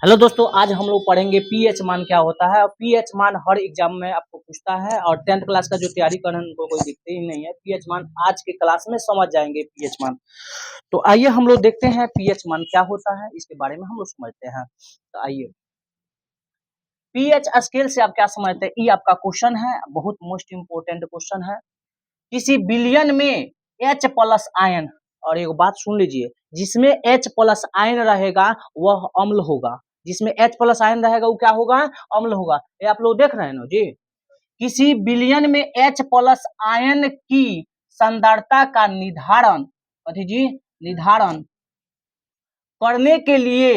Hello दोस्तों, आज हम लोग पढ़ेंगे पीएच मान क्या होता है। और पीएच मान हर एग्जाम में आपको पूछता है और 10th क्लास का जो तैयारी कर रहे हैं उनको कोई दिखते ही नहीं है। पीएच मान आज के क्लास में समझ जाएंगे पीएच मान। तो आइए हम लोग देखते हैं पीएच मान क्या होता है, इसके बारे में हम लोग समझते हैं। तो आइए, पीएच स्केल से आप क्या समझते हैं, ये आपका क्वेश्चन है, बहुत मोस्ट इंपोर्टेंट क्वेश्चन है। किसी बिलियन में H प्लस आयन, और एक बात सुन लीजिए, जिसमें H प्लस आयन रहेगा वह अम्ल होगा। जिसमें H प्लस आयन रहेगा वो क्या होगा? अम्ल होगा। ये आप लोग देख रहे हैं ना जी। किसी बिलियन में H प्लस आयन की सांद्रता का निर्धारण जी निर्धारण करने के लिए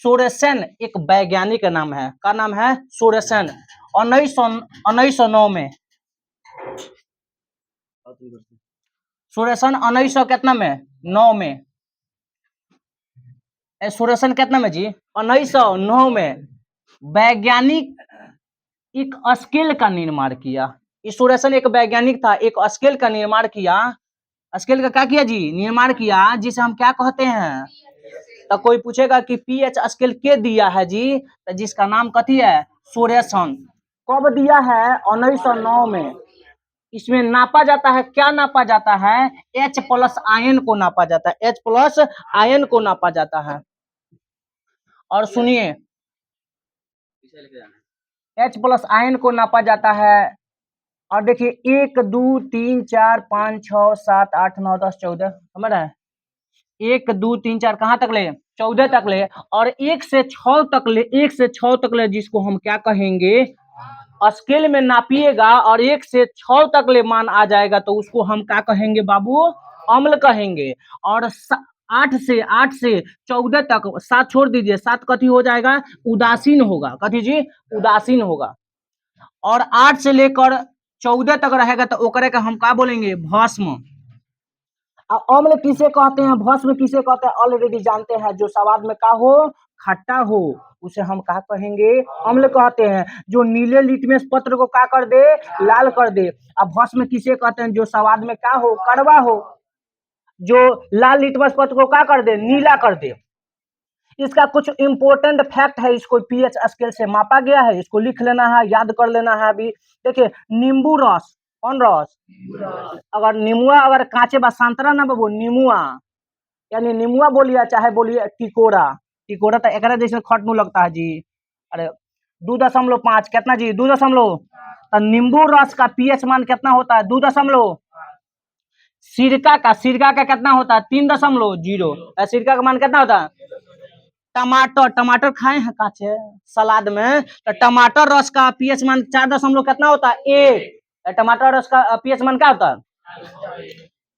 सोरेसन एक वैज्ञानिक का नाम है। क्या नाम है? सोरेसन। 1909 में सोरेसन 1900 कितना में? 9 में। सोरेसन कितना में जी? 1909 में वैज्ञानिक एक स्केल का निर्माण किया। सोरेसन एक वैज्ञानिक था, एक स्केल का निर्माण किया। स्केल का क्या किया जी? निर्माण किया, जिसे हम क्या कहते हैं? तो कोई पूछेगा कि पीएच स्केल के दिया है जी, तो जिसका नाम कथी है? सोरेसन। कब दिया है? 1909 में। इसमें नापा जाता है, क्या नापा जाता है? H प्लस आयन को नापा जाता है। H प्लस आयन को नापा जाता है। और सुनिए, H प्लस आयन को नापा जाता है। और देखिए 1 2 3 4 5 6 7 8 9 10 14, समझ रहे हैं? 1 2 3 4 कहाँ तक ले? 14 तक ले। और 1 से 6 तक ले, 1 से 6 तक ले, जिसको हम क्या कहेंगे? स्केल में नापिएगा और 1 से 6 तक ले मान आ जाएगा तो उसको हम क्या कहेंगे बाबू? अम्ल कहेंगे। और 8 से 14 तक, 7 छोड़ दीजिए, 7 कथी हो जाएगा? उदासीन होगा। कथी जी? उदासीन होगा। और 8 से लेकर 14 तक रहेगा तो ओकरे का हम क्या बोलेंगे? भस्म। अम्ल किसे कहते हैं, भस्म किसे कहते हैं? ऑलरेडी जानते हैं, जो स्वाद में का हो? खट्टा हो, उसे हम क्या कहेंगे? अम्ल कहते हैं। जो नीले लिटमस पत्र को क्या कर दे? लाल कर दे। अब भस्म किसे कहते हैं? जो स्वाद में क्या हो? कड़वा हो। जो लाल लिटमस पत्र को क्या कर दे? नीला कर दे। इसका कुछ इंपोर्टेंट फैक्ट है, इसको पीएच स्केल से मापा गया है, इसको लिख लेना है, याद कर लेना है। अभी देखिए, नींबू रस, कौन रस? अगर नीमुआ अगर कांचे बा संतरा ना बाबू, नीमुआ, यानी नीमुआ बोलिए चाहे बोलिए टिकोरा। टिकोरा तो एक जैसे खटनू लगता है जी। अरे 2.5 कितना जी? 2 तो नींबू रस का पीएच मान कितना होता है? 2। सिरका का कितना होता है? 3.0। सिरका का मान कितना होता है? टमाटर खाए हैं काचे सलाद में, तो टमाटर रस का पीएच मान 4 कितना होता है? 1। टमाटर रस का पीएच मान क्या होता है?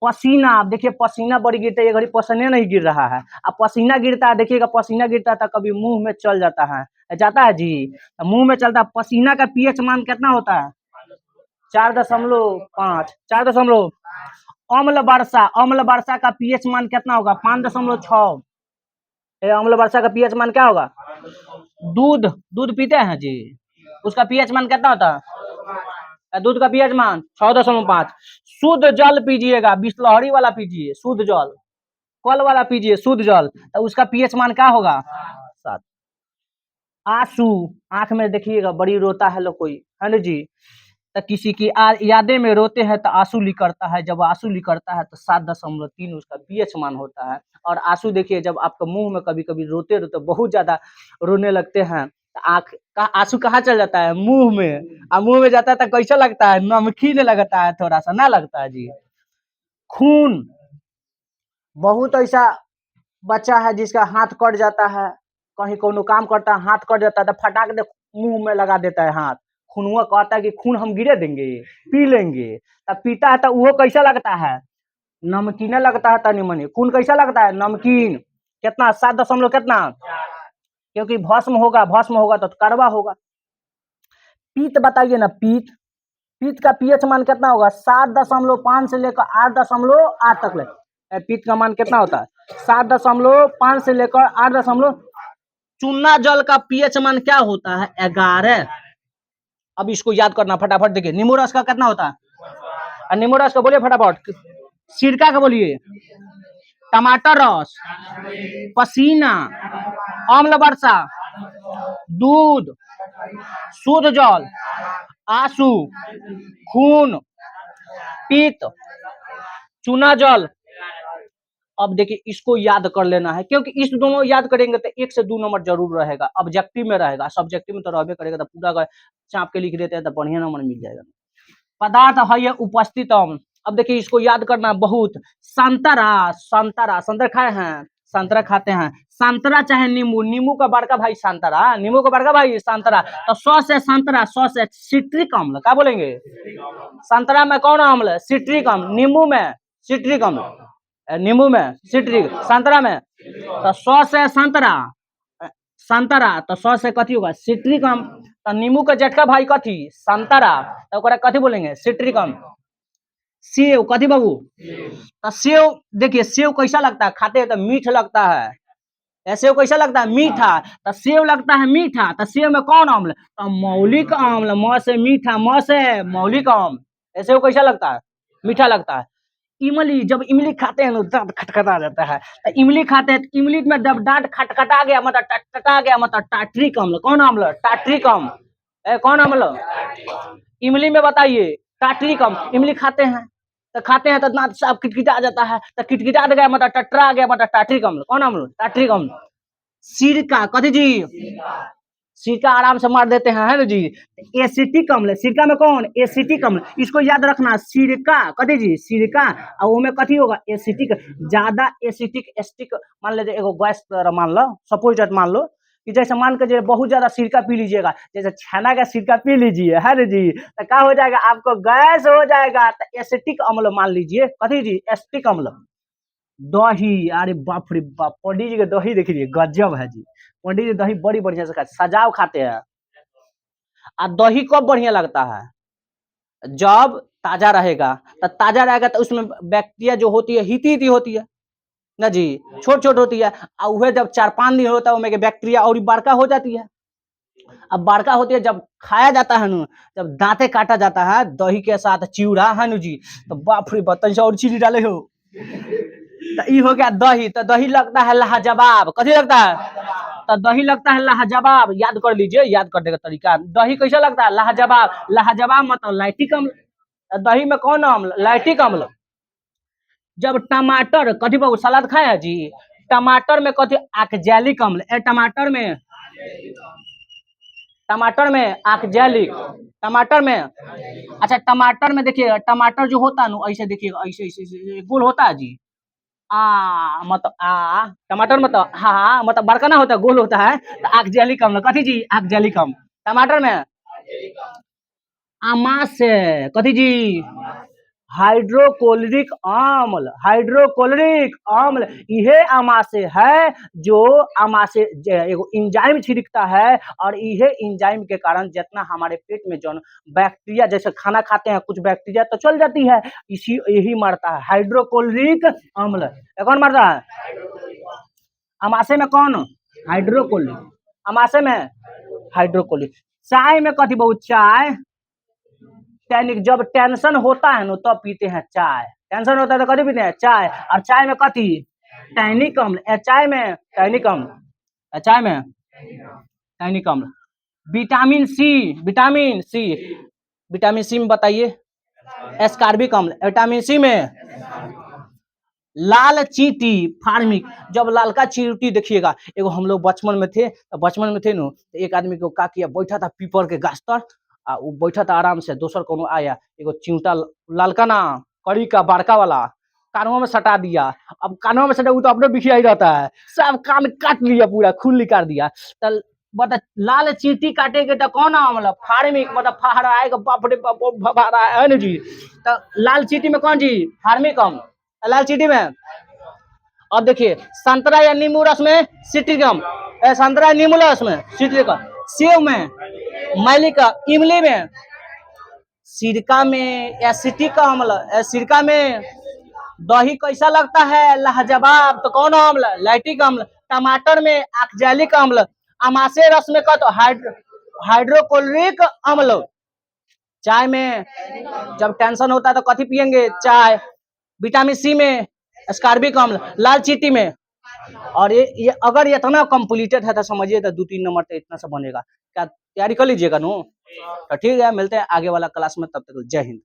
पसीना, आप देखिए पसीना बड़ी गिरता है, ये घड़ी पसीना नहीं गिर रहा है। अब पसीना गिरता है, देखिएगा पसीना गिरता है कभी मुंह में चल जाता है, जाता है जी, तो मुंह में चलता है। पसीना का पीएच मान कितना होता है? 4.5। 4। अम्ल वर्षा का पीएच मान कितना होगा? 5.6। अम्ल वर्षा का पीएच मान क्या होगा? दूध पीते हैं जी, उसका पीएच मान कितना होता है? दूध का पीएच मान 6.5। शुद्ध जल पीजिएगा, बिस्लहरी वाला पीजिए, शुद्ध जल, कल वाला पीजिए शुद्ध जल, तो उसका पीएच मान क्या होगा? 7। आंसू, आंख में देखिएगा बड़ी रोता है लोग कोई, है ना जी, तो किसी की यादें में रोते हैं तो आंसू निकलता है। जब आंसू निकलता है तो 7.3 उसका पीएच मान होता है। और आंसू देखिए, जब आपका मुंह में कभी कभी रोते रोते बहुत ज्यादा रोने लगते हैं तो आंख का आंसू कहाँ चल जाता है? मुंह में। और मुंह में जाता है तो कैसा लगता है? नमकीन लगता है, थोड़ा सा ना लगता है जी। खून, बहुत ऐसा बच्चा है जिसका हाथ कट जाता है, कहीं कोनो काम करता है, हाथ कट जाता है तो फटाक दे मुंह में लगा देता है हाथ। खूनुआ कहता है कि खून हम गिरे देंगे, पी लेंगे। तब पीता है तो वो कैसा लगता है? नमकीन लगता है तनी मनी। खून कैसा लगता है? नमकीन। कितना? 7 कितना? क्योंकि भस्म होगा तो कड़वा होगा। पीत बताइए ना, पीत। पीत का पीएच मान कितना होगा? 7.5 से लेकर 8.8 तक ले। पीत का मान कितना होता है? 7.5 से लेकर 8। चूना जल का पीएच मान क्या होता है? 11। अब इसको याद करना फटाफट। देखिए, नींबू रस का कितना होता है? नींबू रस का बोलिए फटाफट। सिरका का बोलिए। टमाटर रस, पसीना, अम्ल वर्षा, दूध, शुद्ध जल, आंसू, खून, पित्त, चूना जल। अब देखिए इसको याद कर लेना है, क्योंकि इस दोनों याद करेंगे तो 1 से 2 नंबर जरूर रहेगा। ऑब्जेक्टिव में रहेगा, सब्जेक्टिव में तो रहबे करेगा, तो पूरा अगर चाप के लिख देते हैं तो बढ़िया नंबर मिल जाएगा। पदार्थ है ये उपस्थित। अब देखिए इसको याद करना बहुत। संतरा, संतरा, संतरा खाए हैं, संतरा खाते हैं। संतरा चाहे नींबू, नींबू का बड़का भाई संतरा, नींबू का बड़का भाई संतरा। तो 100 से संतरा, 100 से सिट्रिक अम्ल, क्या बोलेंगे? संतरा में कौन अम्ल? सिट्रिक अम्ल। नींबू में सिट्रिक अम्ल, नींबू में सिट्रिक, संतरा में तो 100 से संतरा, संतरा तो 100 से कथी होगा? सिट्रिक अम्ल। तो नींबू का जेठका भाई कथी? संतरा, तो ओकरा कथी बोलेंगे? सिट्रिक अम्ल। सेव कथी बाबू? तो सेव देखिए, सेव कैसा लगता है? खाते हैं तो मीठ लगता है। सेव कैसा लगता है? मीठा। तो सेव लगता है मीठा, तो सेव में कौन अम्ल? तो मौलिक अम्ल। म से मीठा, म से मौलिक अम्ल। सेव कैसा लगता है? मीठा लगता है। इमली, जब इमली खाते हैं ना दांत खटखटा जाता है, तो इमली खाते हैं तो इमली में जब दांत खटखटा गया मतलब टटटा गया मतलब टाट्रिक अम्ल। कौन अम्ल? टाट्रिक अम्ल। कौन अम्ल? इमली में बताइए, टाट्रिक अम्ल। इमली खाते हैं तो दांत साफ किटकिटा जाता है, तो किटकिटा गया मतलब टटरा गया मतलब टाट्रिक अम्ल। कौन अम्ल? टाट्रिक अम्ल। सिरका कथी जी? सिरका आराम से मार देते हैं, है ना जी? एसिटिक अम्ल, सिरका में कौन? एसिटिक अम्ल। इसको याद रखना, सिरका कथी जी? सिरका। और वो में कथी होगा? एसिटिक। ज्यादा एसिटिक एस्टिक मान लीजिए, एगो गैस मान लो, सपोज मान लो कि जैसे मान के बहुत ज्यादा सिरका पी लीजिएगा, जैसे छेना का सिरका पी लीजिए, है ना जी, तो क्या हो जाएगा? आपको गैस हो जाएगा। तो एसिटिक अम्ल मान लीजिए, कथी जी? एसिटिक अम्ल। दही, अरे बाप रे बाप, पंडित जी के दही देखिए गजब है जी। पंडित जी दही बड़ी बढ़िया से खाते, सजाव खाते हैं। और दही कब बढ़िया लगता है? जब ताजा रहेगा। तो ताजा रहेगा तो उसमें बैक्टीरिया जो होती है हिती हिती होती है ना जी, छोट छोट होती है। और वह जब 4-5 दिन होता है उसमें बैक्टीरिया और बड़का हो जाती है। अब बड़का होती है, जब खाया जाता है ना, जब दांते काटा जाता है दही के साथ चिवड़ा, है ना जी, तो बाप रे बाप, और चीनी डाले हो तो ये हो गया दही। तो दही लगता है लाजवाब। कथी लगता है? तो दही लगता है लाजवाब। याद कर लीजिए, याद करने का तरीका, दही कैसा लगता है? लाजवाब। लाजवाब मतलब लैक्टिक अम्ल। दही में कौन अम्ल? लैक्टिक अम्ल। जब टमाटर कथी बाबू सलाद खाए है जी, टमाटर में कथी? ऑक्जेलिक अम्ल। टमाटर में ऑक्जेलिक, टमाटर में। अच्छा, टमाटर में देखिए, टमाटर जो होता है ना, ऐसे देखिए, ऐसे ऐसे ऐसे गोल होता है जी। मतलब टमाटर मतलब हाँ मतलब बड़का ना होता है, गोल होता है। तो ऑक्जेलिक अम्ल कथी जी? ऑक्जेलिक अम्ल। टमाटर में अमाशय कथी जी? हाइड्रोक्लोरिक अम्ल। हाइड्रोक्लोरिक अम्ल इहे अमाशय है, जो अमाशय एगो एंजाइम छिड़कता है। और इहे एंजाइम के कारण जितना हमारे पेट में जो बैक्टीरिया, जैसे खाना खाते हैं कुछ बैक्टीरिया तो चल जाती है, इसी यही मरता है हाइड्रोक्लोरिक अम्ल। कौन मरता है? अमाशय में कौन? हाइड्रोक्लोरिक। अमाशय में हाइड्रोक्लोरिक। चाय में कथी बहुत? चाय टैनिक। जब टेंशन होता है ना तब पीते हैं चाय। टेंशन होता है तो कथी पीते हैं? चाय। और चाय में कथी? टैनिक अम्ल। चाय में टैनिक अम्ल। चाय में टैनिक अम्ल। Vitamin C, vitamin C, vitamin C में बताइए? एस्कॉर्बिक अम्ल। विटामिन सी में लाल चींटी, फार्मिक। जब लालका चींटी देखिएगा, एगो हम लोग बचपन में थे ना, तो एक आदमी को का किया, बैठा था पीपर के गाछ तर, आ वो बैठा था आराम से, दोसर कोनो आया, एगो चिंटा लालका ना, कड़ी का बड़का वाला, कानों में सटा दिया। अब कानों में सटा, वो तो अपने बिखिया ही रहता है, सब कान काट लिया, पूरा खून निकाल दिया। तो बता, लाल चींटी काटेगे तो कौन मतलब? फार्मिक मतलब फहरा आएगा, बाप रे बाप फहरा है ना जी। तो लाल चींटी में कौन जी? फार्मिक अम्ल। लाल चींटी में। अब देखिए, संतरा या नींबू रस में सिट्रिक अम्ल। संतरा नींबू रस में सिट्रिक अम्ल। सेव में मैलिक। इमली में सिरका में एसिटिक अम्ल। सिरका में दही कैसा लगता है? लाजवाब। तो कौन अम्ल? लैक्टिक अम्ल। टमाटर में ऑक्जेलिक अम्ल। अमाशय रस में का तो हाइड्रोक्लोरिक अम्ल। चाय में जब टेंशन होता है तो कथी पियेंगे? चाय। विटामिन सी में स्कॉर्बिक अम्ल लाल चीटी में। और ये अगर ये इतना कंप्लीटेड है तो समझिए तो 2-3 नंबर तो इतना सा बनेगा। क्या तैयारी कर लीजिएगा नो? तो ठीक है, मिलते हैं आगे वाला क्लास में, तब तक जय हिंद।